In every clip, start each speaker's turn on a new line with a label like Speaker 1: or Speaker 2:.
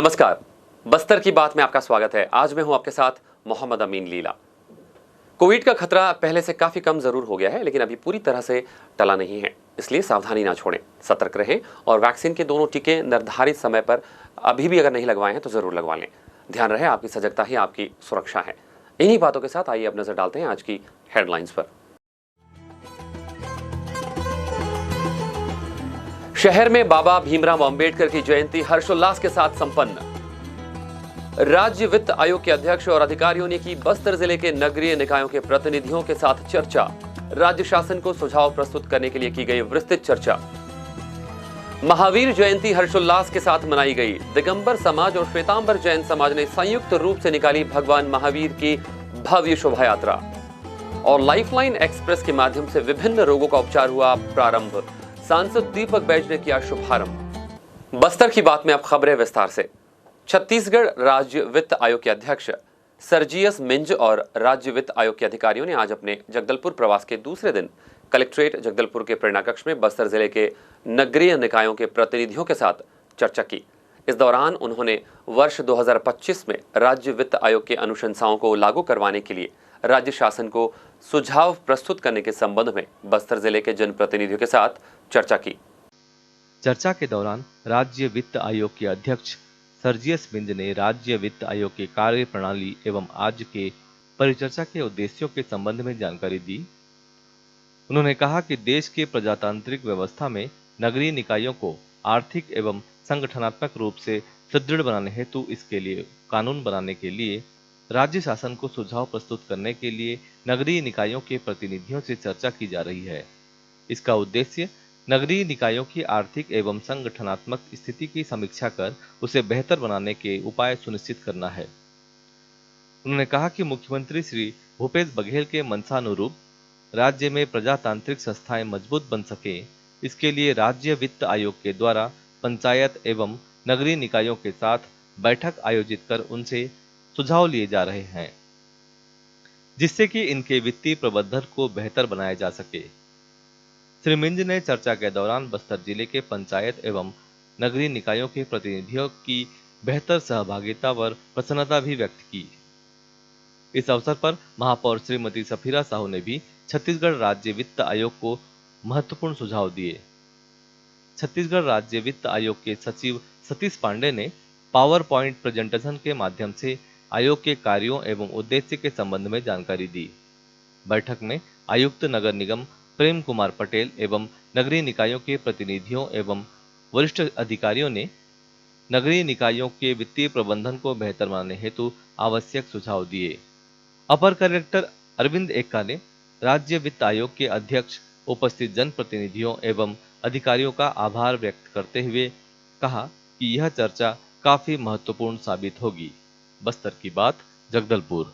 Speaker 1: नमस्कार, बस्तर की बात में आपका स्वागत है। आज मैं हूं आपके साथ मोहम्मद अमीन लीला। कोविड का खतरा पहले से काफी कम जरूर हो गया है, लेकिन अभी पूरी तरह से टला नहीं है। इसलिए सावधानी ना छोड़ें, सतर्क रहें और वैक्सीन के दोनों टीके निर्धारित समय पर अभी भी अगर नहीं लगवाए हैं तो जरूर लगवा लें। ध्यान रहे, आपकी सजगता ही आपकी सुरक्षा है। इन्हीं बातों के साथ आइए अब नजर डालते हैं आज की हेडलाइंस पर। शहर में बाबा भीमराव अंबेडकर की जयंती हर्षोल्लास के साथ संपन्न। राज्य वित्त आयोग के अध्यक्ष और अधिकारियों ने की बस्तर जिले के नगरीय निकायों के प्रतिनिधियों के साथ चर्चा। राज्य शासन को सुझाव प्रस्तुत करने के लिए की गई विस्तृत चर्चा। महावीर जयंती हर्षोल्लास के साथ मनाई गई। दिगंबर समाज और श्वेतांबर जैन समाज ने संयुक्त रूप से निकाली भगवान महावीर की भव्य शोभा यात्रा। और लाइफलाइन एक्सप्रेस के माध्यम से विभिन्न रोगों का उपचार हुआ प्रारंभ। सांसद दीपक बैज ने किया शुभारंभ। बस्तर की बात में अब खबरें विस्तार से। छत्तीसगढ़ राज्य वित्त आयोग के अध्यक्ष सर्जियस मिंज और राज्य वित्त आयोग के अधिकारियों ने आज अपने जगदलपुर प्रवास के दूसरे दिन कलेक्ट्रेट जगदलपुर के प्रेरणा कक्ष में बस्तर जिले के नगरीय निकायों के प्रतिनिधियों के साथ चर्चा की। इस दौरान उन्होंने वर्ष 2025 में राज्य वित्त आयोग के अनुशंसाओं को लागू करवाने के लिए राज्य शासन को सुझाव प्रस्तुत करने के संबंध में बस्तर जिले के जनप्रतिनिधियों के साथ चर्चा की।
Speaker 2: चर्चा के दौरान राज्य वित्त आयोग के अध्यक्ष सर्जियस मिंज ने राज्य वित्त आयोग के कार्य प्रणाली एवं आज के परिचर्चा के उद्देश्यों के संबंध में जानकारी दी। उन्होंने कहा कि देश के प्रजातांत्रिक व्यवस्था में नगरीय निकायों को आर्थिक एवं संगठनात्मक रूप से सुदृढ़ बनाने हेतु इसके लिए कानून बनाने के लिए राज्य शासन को सुझाव प्रस्तुत करने के लिए नगरीय निकायों के प्रतिनिधियों से चर्चा की जा रही है। इसका उद्देश्य नगरीय निकायों की आर्थिक एवं संगठनात्मक स्थिति की समीक्षा कर उसे बेहतर बनाने के उपाय सुनिश्चित करना है। उन्होंने कहा कि मुख्यमंत्री श्री भूपेश बघेल के मंशानुरूप राज्य में प्रजातांत्रिक संस्थाएं मजबूत बन सके, इसके लिए राज्य वित्त आयोग के द्वारा पंचायत एवं नगरीय निकायों के साथ बैठक आयोजित कर उनसे सुझाव लिए जा रहे हैं, जिससे कि इनके वित्तीय प्रबंधन को बेहतर बनाया जा सके। श्री मिंज ने चर्चा के दौरान बस्तर जिले के पंचायत एवं नगरीय निकायों के प्रतिनिधियों की बेहतर सहभागिता पर प्रसन्नता भी व्यक्त की। इस अवसर पर महापौर श्रीमती सफीरा साहू ने भी छत्तीसगढ़ राज्य वित्त आयोग को महत्वपूर्ण सुझाव दिए। छत्तीसगढ़ राज्य वित्त आयोग के सचिव सतीश पांडे ने पावर पॉइंट प्रेजेंटेशन के माध्यम से आयोग के कार्यों एवं उद्देश्य के संबंध में जानकारी दी। बैठक में आयुक्त नगर निगम प्रेम कुमार पटेल एवं नगरीय निकायों के प्रतिनिधियों एवं वरिष्ठ अधिकारियों ने नगरीय निकायों के वित्तीय प्रबंधन को बेहतर बनाने हेतु आवश्यक सुझाव दिए। अपर कलेक्टर अरविंद एक्का ने राज्य वित्त आयोग के अध्यक्ष, उपस्थित जनप्रतिनिधियों एवं अधिकारियों का आभार व्यक्त करते हुए कहा कि यह चर्चा काफी महत्वपूर्ण साबित होगी। बस्तर की बात, जगदलपुर।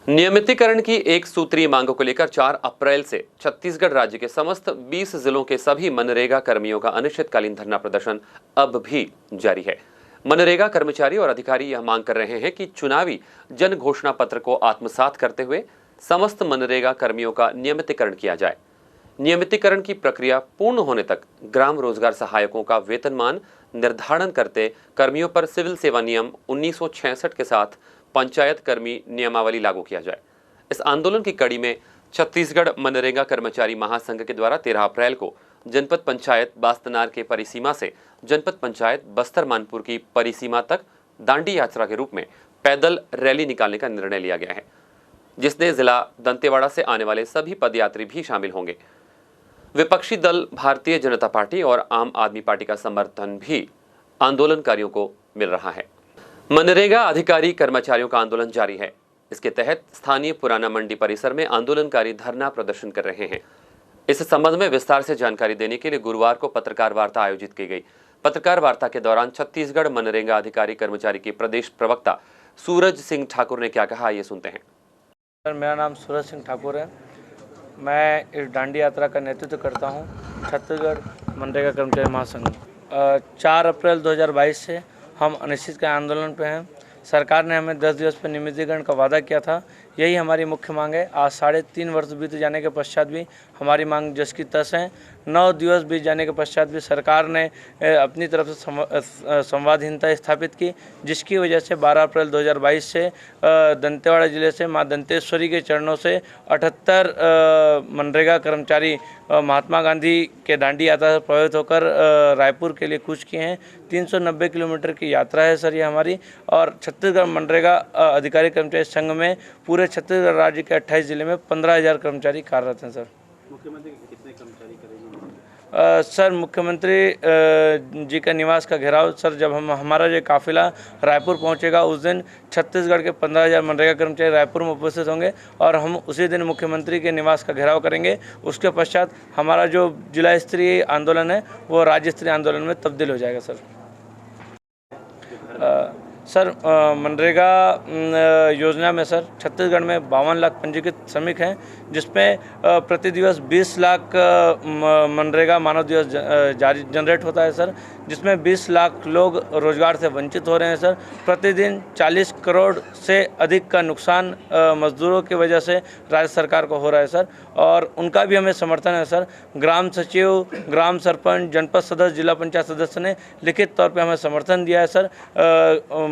Speaker 1: नियमितीकरण की एक सूत्रीय मांगों को लेकर 4 अप्रैल से छत्तीसगढ़ राज्य के समस्त 20 जिलों के सभी मनरेगा कर्मियों का अनिश्चितकालीन धरना प्रदर्शन अब भी जारी है। मनरेगा कर्मचारी और अधिकारी यह मांग कर रहे हैं कि चुनावी जन घोषणा पत्र को आत्मसात करते हुए समस्त मनरेगा कर्मियों का नियमितीकरण किया जाए। नियमितीकरण की प्रक्रिया पूर्ण होने तक ग्राम रोजगार सहायकों का वेतनमान निर्धारण करते कर्मियों पर सिविल सेवा नियम 1966 के साथ पंचायत कर्मी नियमावली लागू किया जाए। इस आंदोलन की कड़ी में छत्तीसगढ़ मनरेगा कर्मचारी महासंघ के द्वारा 13 अप्रैल को जनपद पंचायत बास्तनार के परिसीमा से जनपद पंचायत बस्तर मानपुर की परिसीमा तक दांडी यात्रा के रूप में पैदल रैली निकालने का निर्णय लिया गया है, जिसमें जिला दंतेवाड़ा से आने वाले सभी पदयात्री भी शामिल होंगे। विपक्षी दल भारतीय जनता पार्टी और आम आदमी पार्टी का समर्थन भी आंदोलनकारियों को मिल रहा है। मनरेगा अधिकारी कर्मचारियों का आंदोलन जारी है। इसके तहत स्थानीय पुराना मंडी परिसर में आंदोलनकारी धरना प्रदर्शन कर रहे हैं। इस संबंध में विस्तार से जानकारी देने के लिए गुरुवार को पत्रकार वार्ता आयोजित की गई। पत्रकार वार्ता के दौरान छत्तीसगढ़ मनरेगा अधिकारी कर्मचारी के प्रदेश प्रवक्ता सूरज सिंह ठाकुर ने क्या कहा, ये सुनते हैं।
Speaker 3: मेरा नाम सूरज सिंह ठाकुर है। मैं इस दांडी यात्रा का नेतृत्व करता हूं, छत्तीसगढ़ मनरेगा कर्मचारी महासंघ। 4 अप्रैल 2022 से हम अनिश्चितकालीन आंदोलन पे हैं। सरकार ने हमें 10 दिवस पर नियमितीकरण का वादा किया था। यही हमारी मुख्य मांग है। आज 3.5 वर्ष बीत जाने के पश्चात भी हमारी मांग जस की तस है। 9 दिवस बीत जाने के पश्चात भी सरकार ने अपनी तरफ से संवादहीनता स्थापित की, जिसकी वजह से 12 अप्रैल 2022 से दंतेवाड़ा जिले से मां दंतेश्वरी के चरणों से 78 मनरेगा कर्मचारी महात्मा गांधी के दांडी यात्रा से प्रभावित होकर रायपुर के लिए कूच किए हैं। 390 किलोमीटर की यात्रा है सर ये हमारी। और छत्तीसगढ़ मनरेगा अधिकारी कर्मचारी संघ में पूरे छत्तीसगढ़ राज्य के 28 जिले में 15,000 कर्मचारी कार्यरत हैं सर।
Speaker 4: मुख्यमंत्री कितने कर्मचारी करेंगे?
Speaker 3: सर मुख्यमंत्री जी का निवास का घेराव सर जब हमारा जो काफिला रायपुर पहुंचेगा उस दिन छत्तीसगढ़ के 15,000 मनरेगा कर्मचारी रायपुर में उपस्थित होंगे और हम उसी दिन मुख्यमंत्री के निवास का घेराव करेंगे। उसके पश्चात हमारा जो जिला स्तरीय आंदोलन है वो राज्य स्तरीय आंदोलन में तब्दील हो जाएगा सर। सर मनरेगा योजना में सर छत्तीसगढ़ में 52 लाख पंजीकृत श्रमिक हैं, जिसमें प्रति दिवस 20 लाख मनरेगा मानव दिवस जारी जनरेट होता है सर, जिसमें 20 लाख लोग रोजगार से वंचित हो रहे हैं सर। प्रतिदिन 40 करोड़ से अधिक का नुकसान मजदूरों की वजह से राज्य सरकार को हो रहा है सर, और उनका भी हमें समर्थन है सर। ग्राम सचिव, ग्राम सरपंच, जनपद सदस्य, जिला पंचायत सदस्य ने लिखित तौर पे हमें समर्थन दिया है सर।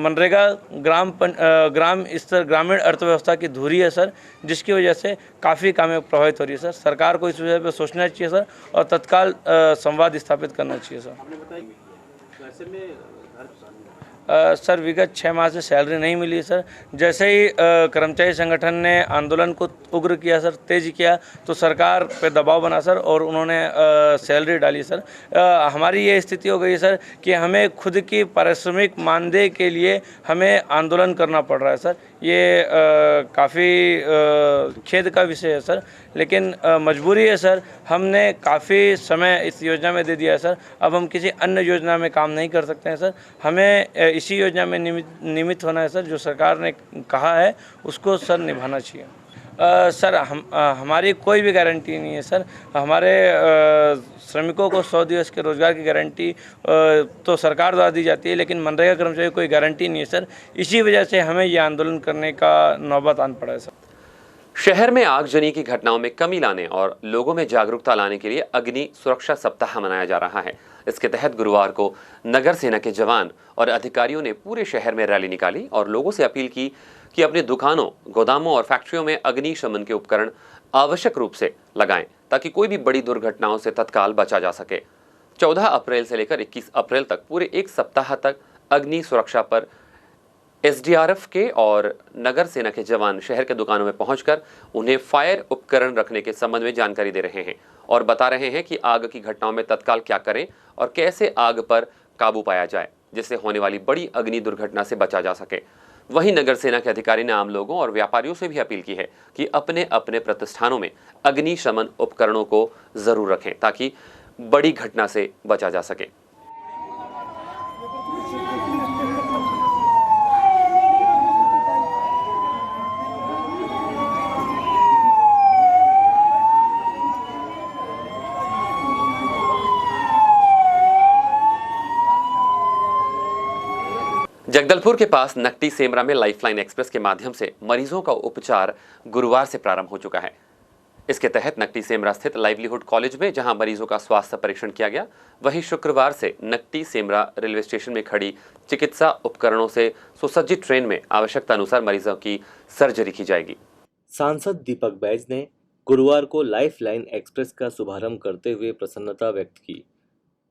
Speaker 3: मनरेगा ग्राम स्तर ग्रामीण अर्थव्यवस्था की धुरी है सर, जिसकी वजह से काफ़ी कामें प्रभावित हो रही है सर। सरकार को इस विषय पर सोचना चाहिए सर और तत्काल संवाद स्थापित करना चाहिए सर।
Speaker 4: आपने बताया वैसे में
Speaker 3: सर विगत 6 माह से सैलरी नहीं मिली सर। जैसे ही कर्मचारी संगठन ने आंदोलन को उग्र किया सर, तेज किया, तो सरकार पे दबाव बना सर और उन्होंने सैलरी डाली सर। हमारी ये स्थिति हो गई सर कि हमें खुद की पारिश्रमिक मानदेय के लिए हमें आंदोलन करना पड़ रहा है सर। ये काफ़ी खेद का विषय है सर, लेकिन मजबूरी है सर। हमने काफ़ी समय इस योजना में दे दिया है सर, अब हम किसी अन्य योजना में काम नहीं कर सकते हैं सर। हमें इसी योजना में नियमित होना है सर। जो सरकार ने कहा है उसको सर निभाना चाहिए। सर हमारी कोई भी गारंटी नहीं है सर। हमारे श्रमिकों को 100 दिवस के रोजगार की गारंटी तो सरकार द्वारा दी जाती है, लेकिन मनरेगा कर्मचारी को कोई गारंटी नहीं है सर। इसी वजह से हमें ये आंदोलन करने का नौबत आन पड़ा है सर।
Speaker 1: शहर में आगजनी की घटनाओं में कमी लाने और लोगों में जागरूकता लाने के लिए अग्नि सुरक्षा सप्ताह मनाया जा रहा है। इसके तहत गुरुवार को नगर सेना के जवान और अधिकारियों ने पूरे शहर में रैली निकाली और लोगों से अपील की कि अपनी दुकानों, गोदामों और फैक्ट्रियों में अग्निशमन के उपकरण आवश्यक रूप से लगाएं, ताकि कोई भी बड़ी दुर्घटनाओं से तत्काल बचा जा सके। 14 अप्रैल से लेकर 21 अप्रैल तक पूरे एक सप्ताह तक अग्नि सुरक्षा पर एसडीआरएफ के और नगर सेना के जवान शहर के दुकानों में पहुंचकर उन्हें फायर उपकरण रखने के संबंध में जानकारी दे रहे हैं और बता रहे हैं कि आग की घटनाओं में तत्काल क्या करें और कैसे आग पर काबू पाया जाए, जिससे होने वाली बड़ी अग्नि दुर्घटना से बचा जा सके। वहीं नगर सेना के अधिकारी ने आम लोगों और व्यापारियों से भी अपील की है कि अपने अपने प्रतिष्ठानों में अग्निशमन उपकरणों को जरूर रखें, ताकि बड़ी घटना से बचा जा सके। जगदलपुर के पास नकटी सेमरा में लाइफलाइन एक्सप्रेस के माध्यम से मरीजों का उपचार गुरुवार से प्रारंभ हो चुका है। इसके तहत नकटी सेमरा स्थित लाइवलीहुड कॉलेज में जहां मरीजों का स्वास्थ्य परीक्षण किया गया, वहीं शुक्रवार से नकटी सेमरा रेलवे स्टेशन में खड़ी चिकित्सा उपकरणों से सुसज्जित ट्रेन में आवश्यकता अनुसार मरीजों की सर्जरी की जाएगी।
Speaker 2: सांसद दीपक बैज ने गुरुवार को लाइफलाइन एक्सप्रेस का शुभारंभ करते हुए प्रसन्नता व्यक्त की।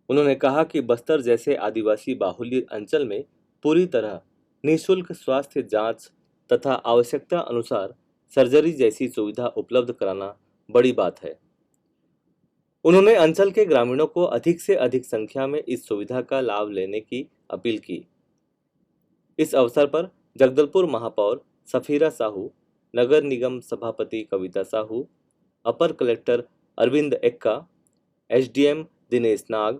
Speaker 2: उन्होंने कहा कि बस्तर जैसे आदिवासी बाहुल्य अंचल में पूरी तरह निःशुल्क स्वास्थ्य जांच तथा आवश्यकता अनुसार सर्जरी जैसी सुविधा उपलब्ध कराना बड़ी बात है। उन्होंने अंचल के ग्रामीणों को अधिक से अधिक संख्या में इस सुविधा का लाभ लेने की अपील की। इस अवसर पर जगदलपुर महापौर सफीरा साहू, नगर निगम सभापति कविता साहू, अपर कलेक्टर अरविंद एक्का, एसडीएम दिनेश नाग,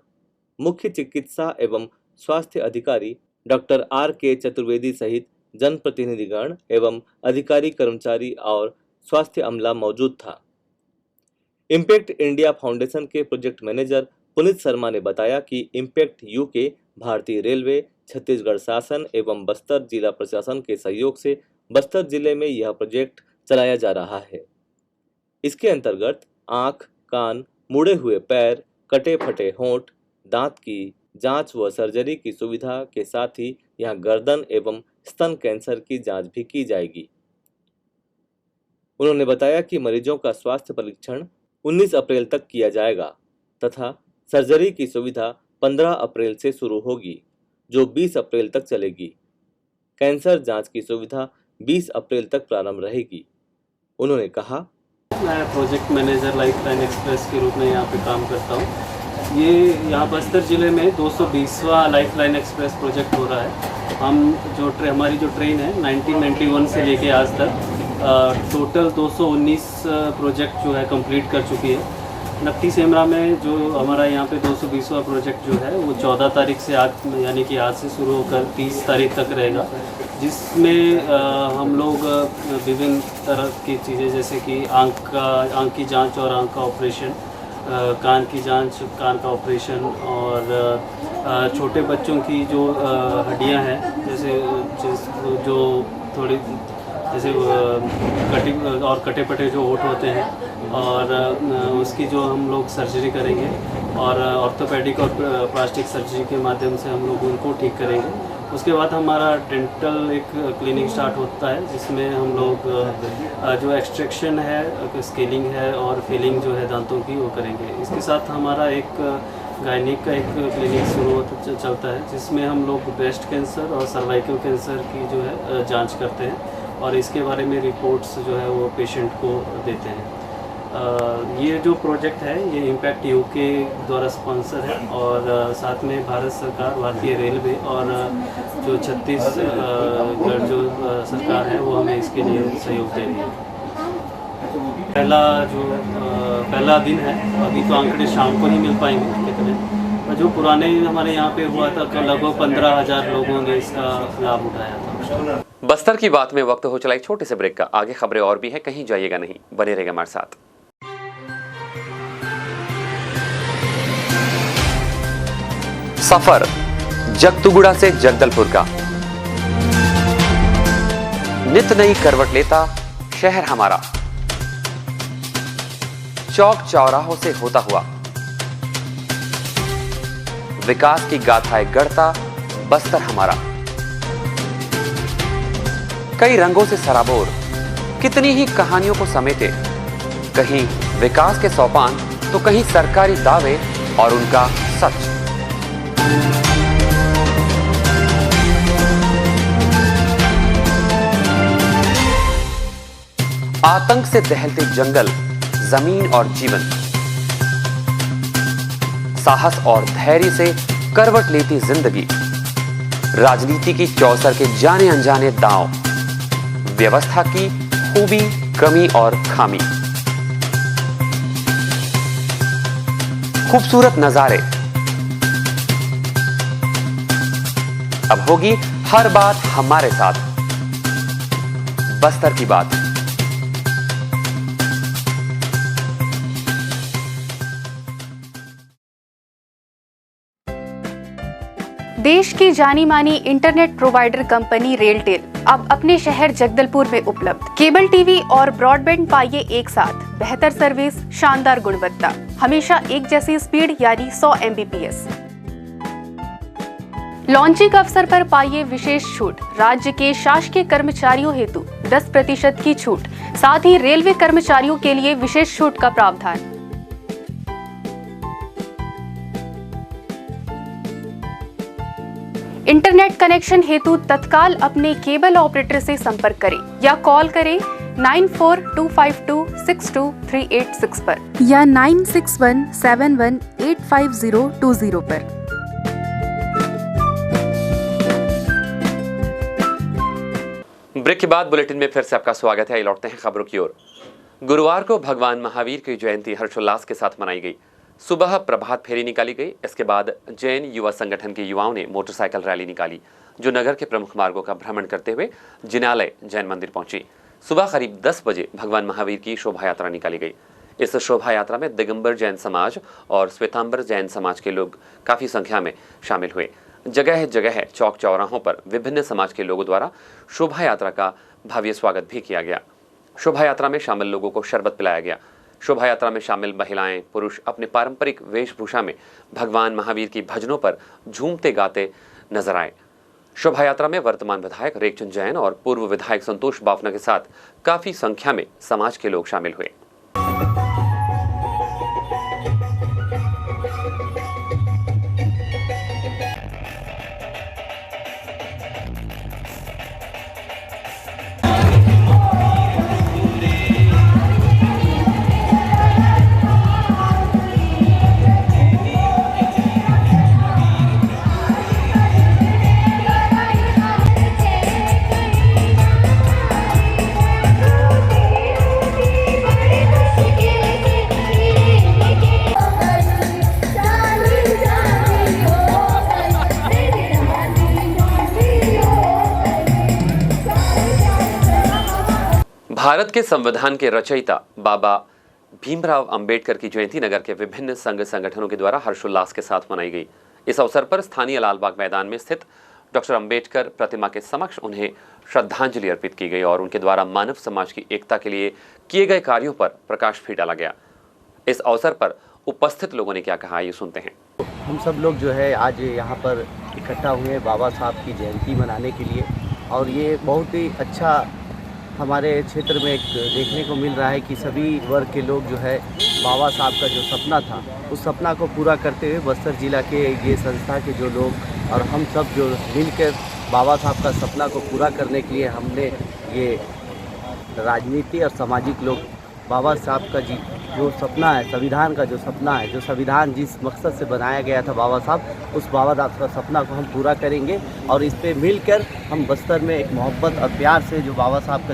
Speaker 2: मुख्य चिकित्सा एवं स्वास्थ्य अधिकारी डॉक्टर आर.के. चतुर्वेदी सहित जनप्रतिनिधिगण एवं अधिकारी, कर्मचारी और स्वास्थ्य अमला मौजूद था। इम्पैक्ट इंडिया फाउंडेशन के प्रोजेक्ट मैनेजर पुनीत शर्मा ने बताया कि इम्पैक्ट यू के भारतीय रेलवे, छत्तीसगढ़ शासन एवं बस्तर जिला प्रशासन के सहयोग से बस्तर जिले में यह प्रोजेक्ट चलाया जा रहा है। इसके अंतर्गत आँख, कान, मुड़े हुए पैर, कटे फटे होंठ, दांत की जांच व सर्जरी की सुविधा के साथ ही यहाँ गर्दन एवं स्तन कैंसर की जांच भी की जाएगी। उन्होंने बताया कि मरीजों का स्वास्थ्य परीक्षण 19 अप्रैल तक किया जाएगा तथा सर्जरी की सुविधा 15 अप्रैल से शुरू होगी, जो 20 अप्रैल तक चलेगी। कैंसर जांच की सुविधा 20 अप्रैल तक प्रारंभ रहेगी। उन्होंने कहा,
Speaker 4: मैं प्रोजेक्ट मैनेजर लाइफलाइन एक्सप्रेस के रूप में यहाँ पे काम करता हूँ। ये यहाँ बस्तर ज़िले में 220वां लाइफलाइन एक्सप्रेस प्रोजेक्ट हो रहा है। हम हमारी जो ट्रेन है 1991 से लेके आज तक टोटल 219 प्रोजेक्ट जो है कंप्लीट कर चुकी है। नक्टी सेमरा में जो हमारा यहाँ पे 220वां प्रोजेक्ट जो है वो 14 तारीख से आज यानी कि आज से शुरू होकर 30 तारीख तक रहेगा, जिसमें हम लोग विभिन्न तरह की चीज़ें जैसे कि आँख की जांच और आँख का ऑपरेशन, कान की जांच, कान का ऑपरेशन और छोटे बच्चों की जो हड्डियां हैं जैसे जो थोड़ी जैसे कटे पटे जो ओठ होते हैं और उसकी जो हम लोग सर्जरी करेंगे और ऑर्थोपेडिक और प्लास्टिक सर्जरी के माध्यम से हम लोग उनको ठीक करेंगे। उसके बाद हमारा डेंटल एक क्लिनिक स्टार्ट होता है जिसमें हम लोग जो एक्सट्रैक्शन है, स्केलिंग है और फिलिंग जो है दांतों की वो करेंगे। इसके साथ हमारा एक गायनिक का एक क्लिनिक शुरू चलता है जिसमें हम लोग ब्रेस्ट कैंसर और सर्वाइकल कैंसर की जो है जांच करते हैं और इसके बारे में रिपोर्ट्स जो है वो पेशेंट को देते हैं। ये जो प्रोजेक्ट है ये इम्पैक्ट यूके द्वारा स्पॉन्सर है और साथ में भारत सरकार, भारतीय रेलवे और जो छत्तीसगढ़ जो सरकार है वो हमें इसके लिए सहयोग दे रही है। पहला दिन है, अभी तो आंकड़े शाम को ही मिल पाएंगे कितने, और जो पुराने हमारे यहाँ पे हुआ था लगभग 15,000 लोगों ने इसका लाभ उठाया था।
Speaker 1: बस्तर की बात में वक्त हो चला एक छोटे से ब्रेक का। आगे खबरें और भी हैं, कहीं जाइएगा नहीं, बने रहेगा हमारे साथ। सफर जगतुगुड़ा से जगदलपुर का, नित नई करवट लेता शहर हमारा, चौक चौराहों से होता हुआ विकास की गाथाएं गढ़ता बस्तर हमारा। कई रंगों से सराबोर कितनी ही कहानियों को समेटे, कहीं विकास के सोपान तो कहीं सरकारी दावे और उनका सच। आतंक से दहलते जंगल, जमीन और जीवन, साहस और धैर्य से करवट लेती जिंदगी, राजनीति की चौसर के जाने अनजाने दांव, व्यवस्था की खूबी, कमी और खामी, खूबसूरत नजारे। अब होगी हर बात हमारे साथ, बस्तर की बात।
Speaker 5: देश की जानी मानी इंटरनेट प्रोवाइडर कंपनी रेलटेल अब अपने शहर जगदलपुर में उपलब्ध। केबल टीवी और ब्रॉडबैंड पाइए एक साथ, बेहतर सर्विस, शानदार गुणवत्ता, हमेशा एक जैसी स्पीड यानी 100 Mbps। लॉन्चिंग अवसर पर पाइए विशेष छूट, राज्य के शासकीय कर्मचारियों हेतु 10% की छूट, साथ ही रेलवे कर्मचारियों के लिए विशेष छूट का प्रावधान। इंटरनेट कनेक्शन हेतु तत्काल अपने केबल ऑपरेटर से संपर्क करें या कॉल करें 9425262386 पर या 9617185020 पर।
Speaker 1: ब्रेक के बाद बुलेटिन में फिर से आपका स्वागत है। लौटते हैं खबरों की ओर। गुरुवार को भगवान महावीर की जयंती हर्षोल्लास के साथ मनाई गई। सुबह प्रभात फेरी निकाली गई। इसके बाद जैन युवा संगठन के युवाओं ने मोटरसाइकिल रैली निकाली जो नगर के प्रमुख मार्गों का भ्रमण करते हुए जिनालय जैन मंदिर पहुंची। सुबह करीब 10 बजे भगवान महावीर की शोभा यात्रा निकाली गई। इस शोभा यात्रा में दिगंबर जैन समाज और श्वेतांबर जैन समाज के लोग काफी संख्या में शामिल हुए। जगह जगह चौक चौराहों पर विभिन्न समाज के लोगों द्वारा शोभा यात्रा का भव्य स्वागत भी किया गया। शोभा यात्रा में शामिल लोगों को शरबत पिलाया गया। शोभा यात्रा में शामिल महिलाएं पुरुष अपने पारंपरिक वेशभूषा में भगवान महावीर की भजनों पर झूमते गाते नजर आए। शोभा यात्रा में वर्तमान विधायक रेखचंद जैन और पूर्व विधायक संतोष बाफना के साथ काफी संख्या में समाज के लोग शामिल हुए। भारत के संविधान के रचयिता बाबा भीमराव अंबेडकर की जयंती नगर के विभिन्न संघ संगठनों के द्वारा हर्षोल्लास के साथ मनाई गई। इस अवसर पर स्थानीय लालबाग मैदान में स्थित डॉक्टर अंबेडकर प्रतिमा के समक्ष उन्हें श्रद्धांजलि अर्पित की गई और उनके द्वारा मानव समाज की एकता के लिए किए गए कार्यों पर प्रकाश भी डाला गया। इस अवसर पर उपस्थित लोगों ने क्या कहा, ये सुनते हैं।
Speaker 6: हम सब लोग जो है आज यहाँ पर इकट्ठा हुए बाबा साहब की जयंती मनाने के लिए, और ये बहुत ही अच्छा हमारे क्षेत्र में एक देखने को मिल रहा है कि सभी वर्ग के लोग जो है बाबा साहब का जो सपना था उस सपना को पूरा करते हुए बस्तर ज़िला के ये संस्था के जो लोग और हम सब जो मिलकर बाबा साहब का सपना को पूरा करने के लिए हमने ये राजनीति और सामाजिक लोग बाबा साहब का जो सपना है, संविधान का जो सपना है, जो संविधान जिस मकसद से बनाया गया था बाबा साहब, उस बाबा साहब का सपना को हम पूरा करेंगे। और इस पे मिलकर हम बस्तर में एक मोहब्बत और प्यार से जो बाबा साहब का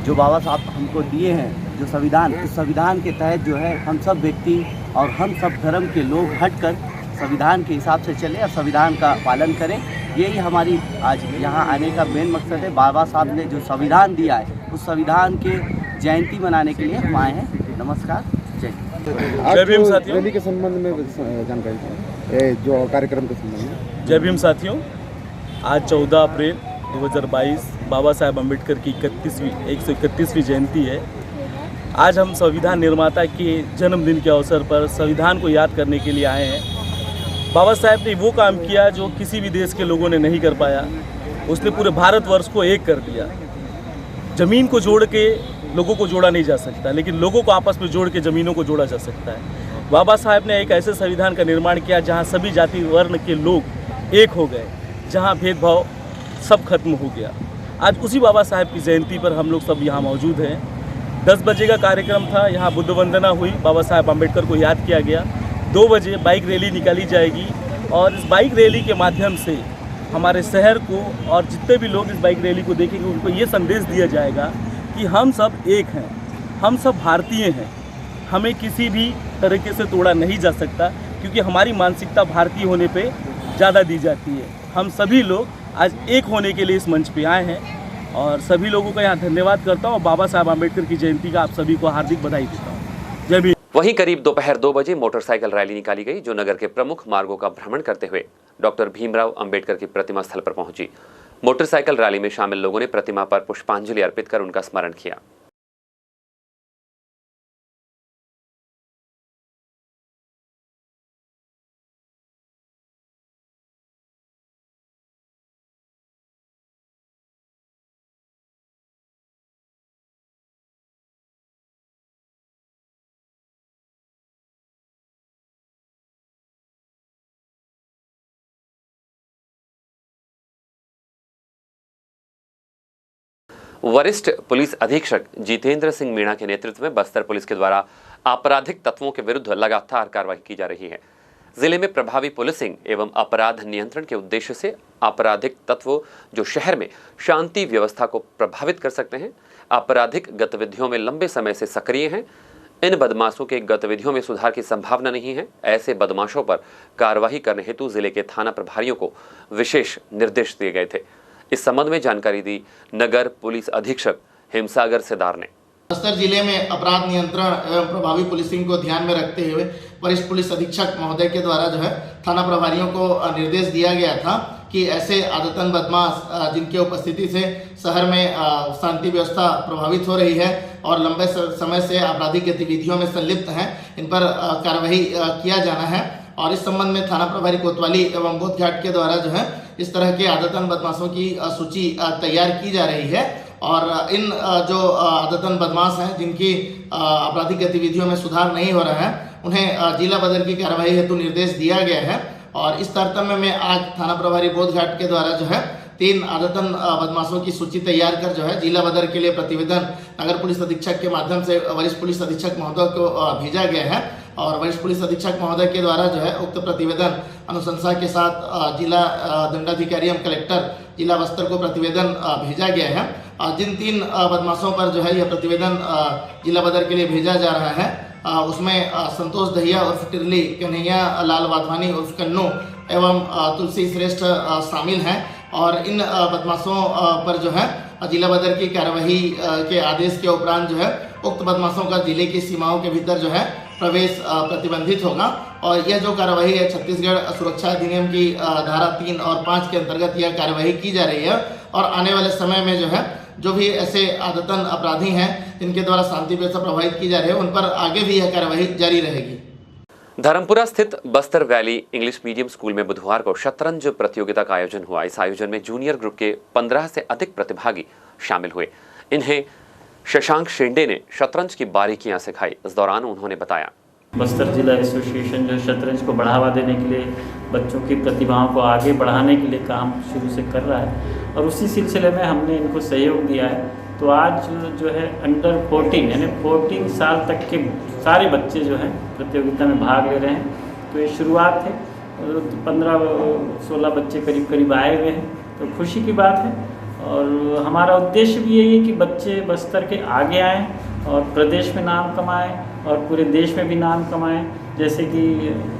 Speaker 6: जो बाबा साहब हमको दिए हैं जो संविधान, उस संविधान के तहत जो है हम सब व्यक्ति और हम सब धर्म के लोग हटकर संविधान के हिसाब से चलें और संविधान का पालन करें। यही हमारी आज यहाँ आने का मेन मकसद है। बाबा साहब ने जो संविधान दिया है उस संविधान के जयंती मनाने के लिए हम आए हैं। नमस्कार,
Speaker 7: जय भीम साथियों। रैली के संबंध में जानकारी जो कार्यक्रम के संबंध में।
Speaker 8: जय भीम साथियों, आज 14 अप्रैल 2022 बाबा साहेब अम्बेडकर की 131वीं जयंती है। आज हम संविधान निर्माता के जन्मदिन के अवसर पर संविधान को याद करने के लिए आए हैं। बाबा साहेब ने वो काम किया जो किसी भी देश के लोगों ने नहीं कर पाया। उसने पूरे भारतवर्ष को एक कर दिया। ज़मीन को जोड़ के लोगों को जोड़ा नहीं जा सकता, लेकिन लोगों को आपस में जोड़ के ज़मीनों को जोड़ा जा सकता है। बाबा साहेब ने एक ऐसे संविधान का निर्माण किया जहां सभी जाति वर्ण के लोग एक हो गए, जहां भेदभाव सब खत्म हो गया। आज उसी बाबा साहेब की जयंती पर हम लोग सब यहाँ मौजूद हैं। 10 बजे का कार्यक्रम था, यहाँ बुद्ध वंदना हुई, बाबा साहेब अम्बेडकर को याद किया गया। 2 बजे बाइक रैली निकाली जाएगी और इस बाइक रैली के माध्यम से हमारे शहर को और जितने भी लोग इस बाइक रैली को देखेंगे उनको ये संदेश दिया जाएगा कि हम सब एक हैं, हम सब भारतीय हैं, हमें किसी भी तरीके से तोड़ा नहीं जा सकता, क्योंकि हमारी मानसिकता भारतीय होने पे ज़्यादा दी जाती है। हम सभी लोग आज एक होने के लिए इस मंच पे आए हैं और सभी लोगों का यहाँ धन्यवाद करता हूँ और बाबा साहब अम्बेडकर की जयंती का आप सभी को हार्दिक बधाई देता हूँ। जय भीम।
Speaker 1: वहीं करीब दोपहर 2 बजे मोटरसाइकिल रैली निकाली गई जो नगर के प्रमुख मार्गों का भ्रमण करते हुए डॉक्टर भीमराव अंबेडकर की प्रतिमा स्थल पर पहुंची। मोटरसाइकिल रैली में शामिल लोगों ने प्रतिमा पर पुष्पांजलि अर्पित कर उनका स्मरण किया। वरिष्ठ पुलिस अधीक्षक जितेंद्र सिंह मीणा के नेतृत्व में बस्तर पुलिस के द्वारा आपराधिक तत्वों के विरुद्ध लगातार कार्रवाई की जा रही है। जिले में प्रभावी पुलिसिंग एवं अपराध नियंत्रण के उद्देश्य से आपराधिक तत्व जो शहर में शांति व्यवस्था को प्रभावित कर सकते हैं, आपराधिक गतिविधियों में लंबे समय से सक्रिय हैं, इन बदमाशों के गतिविधियों में सुधार की संभावना नहीं है, ऐसे बदमाशों पर कार्रवाई करने हेतु जिले के थाना प्रभारियों को विशेष निर्देश दिए गए थे। इस संबंध में जानकारी दी नगर पुलिस अधीक्षक हिमसागर सिदार ने।
Speaker 9: बस्तर जिले में अपराध नियंत्रण एवं प्रभावी पुलिसिंग को ध्यान में रखते हुए वरिष्ठ पुलिस अधीक्षक महोदय के द्वारा जो है थाना प्रभारियों को निर्देश दिया गया था कि ऐसे आदतन बदमाश जिनके उपस्थिति से शहर में शांति व्यवस्था प्रभावित हो रही है और लंबे समय से आपराधिक गतिविधियों में संलिप्त हैं, इन पर कार्रवाई किया जाना है। और इस संबंध में थाना प्रभारी कोतवाली एवं बोधघाट के द्वारा जो है इस तरह के आदतन बदमाशों की सूची तैयार की जा रही है। और इन जो आदतन बदमाश हैं जिनकी आपराधिक गतिविधियों में सुधार नहीं हो रहा है, उन्हें जिला बदर की कार्रवाई हेतु निर्देश दिया गया है। और इस तारतम्य में आज थाना प्रभारी बोधघाट के द्वारा जो है 3 आदतन बदमाशों की सूची तैयार कर जो है जिला बदर के लिए प्रतिवेदन नगर पुलिस अधीक्षक के माध्यम से वरिष्ठ पुलिस अधीक्षक महोदय को भेजा गया है। और वरिष्ठ पुलिस अधीक्षक महोदय के द्वारा जो है उक्त प्रतिवेदन अनुशंसा के साथ जिला दंडाधिकारी एवं कलेक्टर जिला बस्तर को प्रतिवेदन भेजा गया है। जिन 3 बदमाशों पर जो है यह प्रतिवेदन जिला बदर के लिए भेजा जा रहा है उसमें संतोष दहिया उर्फ टिरली, कन्हैया लाल वाधवानी उर्फ कन्नू एवं तुलसी श्रेष्ठ शामिल हैं। और इन बदमाशों पर जो है जिला बदर की कार्यवाही के आदेश के उपरांत जो है उक्त बदमाशों का जिले की सीमाओं के भीतर जो है प्रवेश प्रतिबंधित होगा। और यह जो कार्यवाही है छत्तीसगढ़ सुरक्षा अधिनियम की धारा 3 और 5 के अंतर्गत यह कार्यवाही की जा रही है। और आने वाले समय में जो है जो भी ऐसे आदतन अपराधी हैं जिनके द्वारा शांति व्यवस्था प्रभावित की जा रही है उन पर आगे भी यह कार्यवाही जारी रहेगी।
Speaker 1: धर्मपुरा स्थित Bastar valley English medium school में बुधवार को शतरंज प्रतियोगिता का आयोजन हुआ। इस आयोजन में जूनियर ग्रुप के 15 से अधिक प्रतिभागी शामिल हुए। इन्हें शशांक शिंदे ने शतरंज की बारीकियां सिखाई। इस दौरान उन्होंने बताया,
Speaker 10: बस्तर जिला एसोसिएशन जो शतरंज को बढ़ावा देने के लिए, बच्चों की प्रतिभाओं को आगे बढ़ाने के लिए काम शुरू से कर रहा है और उसी सिलसिले में हमने इनको सहयोग दिया है। तो आज जो है अंडर 14 यानी 14 साल तक के सारे बच्चे जो हैं प्रतियोगिता में भाग ले रहे हैं। तो ये शुरुआत है, 15-16 बच्चे करीब करीब आए हुए हैं, तो खुशी की बात है। और हमारा उद्देश्य भी यही है कि बच्चे बस्तर के आगे आएँ और प्रदेश में नाम कमाएं और पूरे देश में भी नाम कमाएं। जैसे कि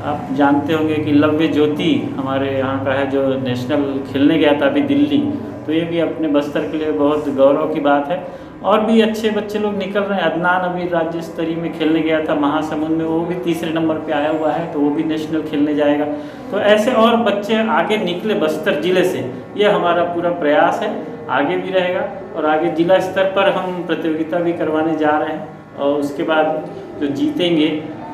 Speaker 10: आप जानते होंगे कि लव्य ज्योति हमारे यहाँ का है जो नेशनल खेलने गया था अभी दिल्ली, तो ये भी अपने बस्तर के लिए बहुत गौरव की बात है। और भी अच्छे बच्चे लोग निकल रहे हैं। अदनान अभी राज्य स्तरीय में खेलने गया था महासमुंद में, वो भी 3रे नंबर पे आया हुआ है, तो वो भी नेशनल खेलने जाएगा। तो ऐसे और बच्चे आगे निकले बस्तर जिले से, ये हमारा पूरा प्रयास है, आगे भी रहेगा। और आगे जिला स्तर पर हम प्रतियोगिता भी करवाने जा रहे हैं और उसके बाद जो जीतेंगे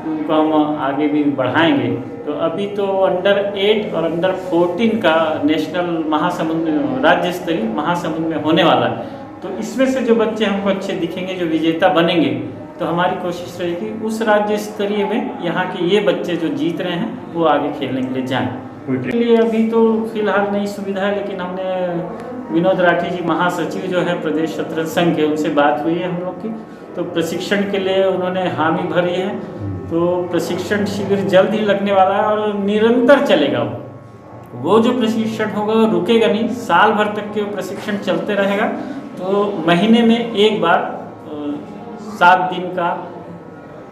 Speaker 10: उनको हम आगे भी बढ़ाएंगे। तो अभी तो अंडर 8 और अंडर 14 का नेशनल महासमुंद में, राज्य स्तरीय महासमुंद में होने वाला है। तो इसमें से जो बच्चे हमको अच्छे दिखेंगे, जो विजेता बनेंगे, तो हमारी कोशिश रहेगी उस राज्य स्तरीय में यहाँ के ये बच्चे जो जीत रहे हैं वो आगे खेलने के लिए जाएँ। इसके लिए अभी तो फिलहाल नई सुविधा है, लेकिन हमने विनोद राठी जी महासचिव जो है प्रदेश शतरंज संघ के, उनसे बात हुई है हम लोग की, तो प्रशिक्षण के लिए उन्होंने हामी भरी है। तो प्रशिक्षण शिविर जल्द ही लगने वाला है और निरंतर चलेगा। वो जो प्रशिक्षण होगा वो रुकेगा नहीं, साल भर तक के वो प्रशिक्षण चलते रहेगा। तो महीने में एक बार 7 दिन का,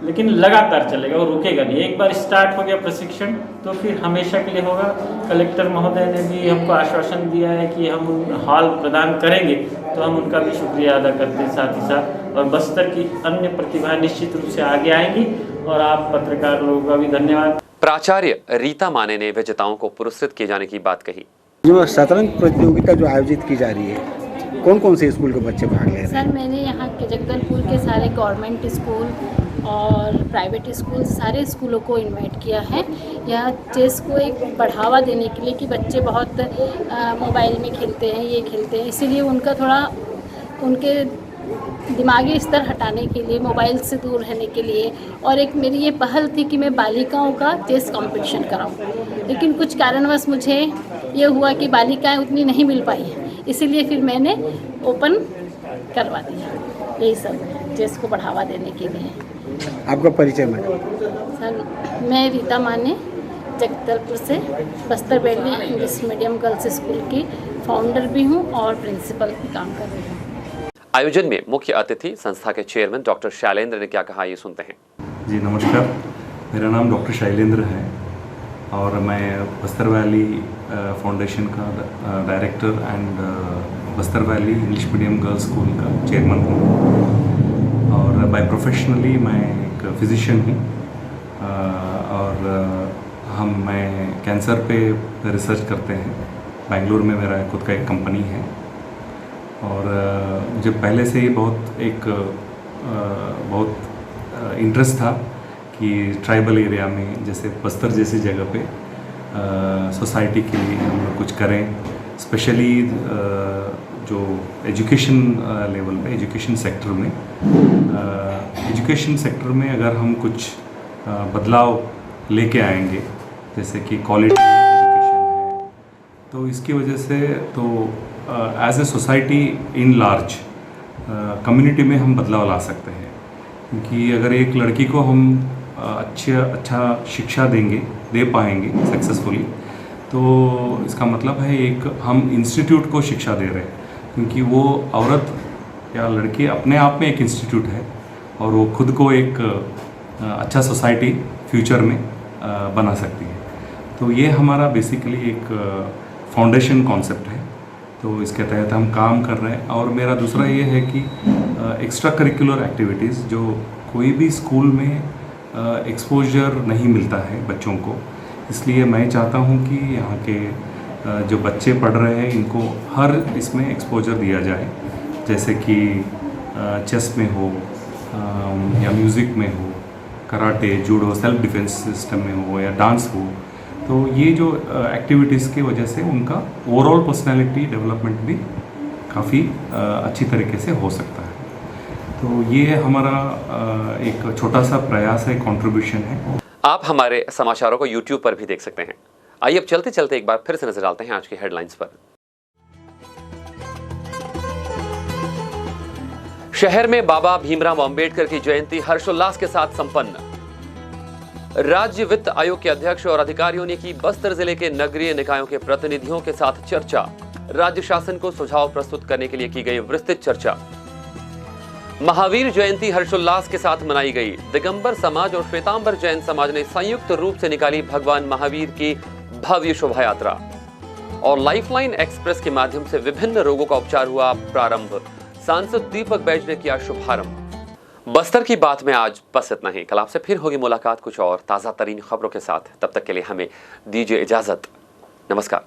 Speaker 10: लेकिन लगातार चलेगा, वो रुकेगा नहीं। एक बार स्टार्ट हो गया प्रशिक्षण तो फिर हमेशा के लिए होगा। कलेक्टर महोदय ने भी हमको आश्वासन दिया है कि हम हॉल प्रदान करेंगे, तो हम उनका भी शुक्रिया अदा करते हैं साथ ही साथ। और बस्तर की अन्य प्रतिभा निश्चित रूप से आगे आएंगी और आप पत्रकार लोगों का भी धन्यवाद।
Speaker 1: प्राचार्य रीता माने ने विजेताओं को पुरस्कृत किए जाने की बात कही।
Speaker 7: जो शतरंज प्रतियोगिता जो आयोजित की जा रही है, कौन कौन से स्कूल के बच्चे भाग ले रहे हैं?
Speaker 11: सर, मैंने यहाँ के जगदलपुर के सारे गवर्नमेंट स्कूल और प्राइवेट स्कूल, सारे स्कूलों को इनवाइट किया है यह चेस को एक बढ़ावा देने के लिए कि बच्चे बहुत मोबाइल में खेलते हैं, ये खेलते हैं, इसीलिए उनका थोड़ा उनके दिमागी स्तर हटाने के लिए, मोबाइल से दूर रहने के लिए। और एक मेरी ये पहल थी कि मैं बालिकाओं का चेस कंपटीशन कराऊं, लेकिन कुछ कारणवश मुझे ये हुआ कि बालिकाएं उतनी नहीं मिल पाई हैं, इसीलिए फिर मैंने ओपन करवा दिया। यही सब है चेस को बढ़ावा देने के लिए।
Speaker 7: आपका परिचय मैडम?
Speaker 11: सर, मैं रीता माने जगदलपुर से Bastar valley English medium girls school की फाउंडर भी हूँ और प्रिंसिपल भी काम कर रही हूँ।
Speaker 1: आयोजन में मुख्य अतिथि संस्था के चेयरमैन डॉक्टर शैलेंद्र ने क्या कहा, ये सुनते हैं।
Speaker 12: जी नमस्कार, मेरा नाम डॉक्टर शैलेंद्र है और मैं बस्तर वैली फाउंडेशन का director and Bastar valley English medium girls school का चेयरमैन हूँ। और बाय प्रोफेशनली मैं एक फिजिशियन हूँ और मैं कैंसर पे रिसर्च करते हैं बेंगलुरु में मेरा खुद का एक कंपनी है। और मुझे पहले से ही बहुत इंटरेस्ट था कि ट्राइबल एरिया में जैसे बस्तर जैसी जगह पे सोसाइटी के लिए हम लोग कुछ करें, स्पेशली जो एजुकेशन लेवल पे, एजुकेशन सेक्टर में अगर हम कुछ बदलाव लेके आएंगे, जैसे कि क्वालिटी एजुकेशन है, तो इसकी वजह से तो as a society in large community में हम बदलाव ला सकते हैं। क्योंकि अगर एक लड़की को हम अच्छा शिक्षा दे पाएंगे सक्सेसफुली, तो इसका मतलब है एक हम इंस्टीट्यूट को शिक्षा दे रहे हैं, क्योंकि वो औरत या लड़की अपने आप में एक इंस्टीट्यूट है और वो खुद को एक अच्छा सोसाइटी फ्यूचर में बना सकती है। तो ये हमारा बेसिकली एक फाउंडेशन कॉन्सेप्ट है, तो इसके तहत हम काम कर रहे हैं। और मेरा दूसरा ये है कि एक्स्ट्रा करिकुलर एक्टिविटीज़ जो कोई भी स्कूल में एक्सपोजर नहीं मिलता है बच्चों को, इसलिए मैं चाहता हूँ कि यहाँ के जो बच्चे पढ़ रहे हैं इनको हर इसमें एक्सपोजर दिया जाए, जैसे कि चेस में हो या म्यूज़िक में हो, karate, judo, self defence system में हो या डांस हो। तो ये जो एक्टिविटीज़ की वजह से उनका ओवरऑल पर्सनालिटी डेवलपमेंट भी काफ़ी अच्छी तरीके से हो सकता है। तो ये हमारा एक छोटा सा प्रयास है, कंट्रीब्यूशन है।
Speaker 1: आप हमारे समाचारों को YouTube पर भी देख सकते हैं। आइए अब चलते चलते एक बार फिर से नजर डालते हैं आज की हेडलाइंस पर। शहर में बाबा भीमराव अंबेडकर की जयंती हर्षोल्लास के साथ संपन्न। राज्य वित्त आयोग के अध्यक्ष और अधिकारियों ने की बस्तर जिले के नगरीय निकायों के प्रतिनिधियों के साथ चर्चा। राज्य शासन को सुझाव प्रस्तुत करने के लिए की गई विस्तृत चर्चा। महावीर जयंती हर्षोल्लास के साथ मनाई गई। दिगंबर समाज और श्वेतांबर जैन समाज ने संयुक्त रूप से निकाली भगवान महावीर की भव्य शोभा यात्रा। और लाइफलाइन एक्सप्रेस के माध्यम से विभिन्न रोगों का उपचार हुआ प्रारंभ। सांसद दीपक बैज ने किया शुभारंभ। बस्तर की बात में आज बस इतना ही। कल आपसे फिर होगी मुलाकात कुछ और ताजा तरीन खबरों के साथ। तब तक के लिए हमें दीजिए इजाजत। नमस्कार।